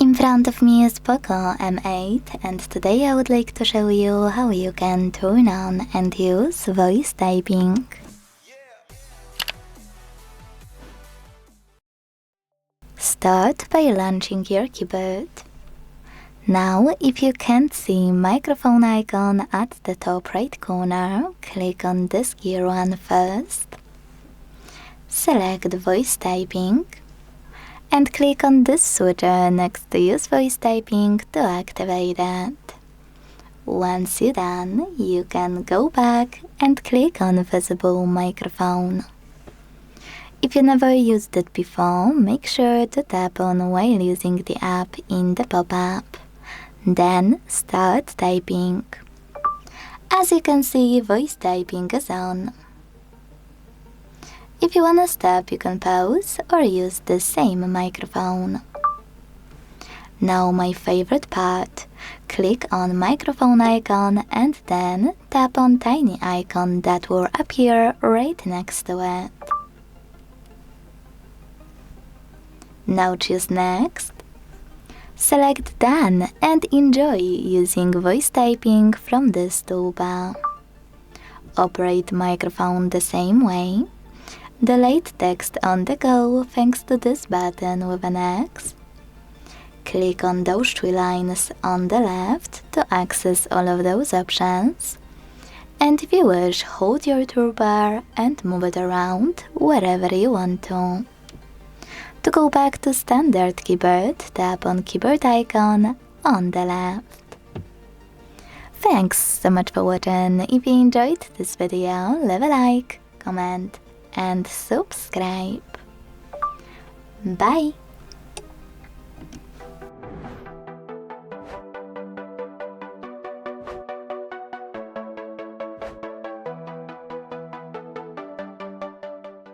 In front of me is POCO M8 and today I would like to show you how you can turn on and use voice typing. Start by launching your keyboard. Now, if you can't see microphone icon at the top right corner, click on this gear one first. Select voice typing and click on this switcher next to use voice typing to activate it. Once you're done, you can go back and click on visible microphone. If you never used it before, make sure to tap on while using the app in the pop-up. Then start typing. As you can see, voice typing is on. If you wanna stop, you can pause or use the same microphone. Now my favorite part. Click on microphone icon and then tap on tiny icon that will appear right next to it. Now choose next. Select done and enjoy using voice typing from this toolbar. Operate microphone the same way. Delete text on the go thanks to this button with an X. Click on those three lines on the left to access all of those options. And if you wish, hold your toolbar and move it around wherever you want to. To go back to standard keyboard, tap on keyboard icon on the left. Thanks so much for watching. If you enjoyed this video, leave a like, comment and subscribe. Bye!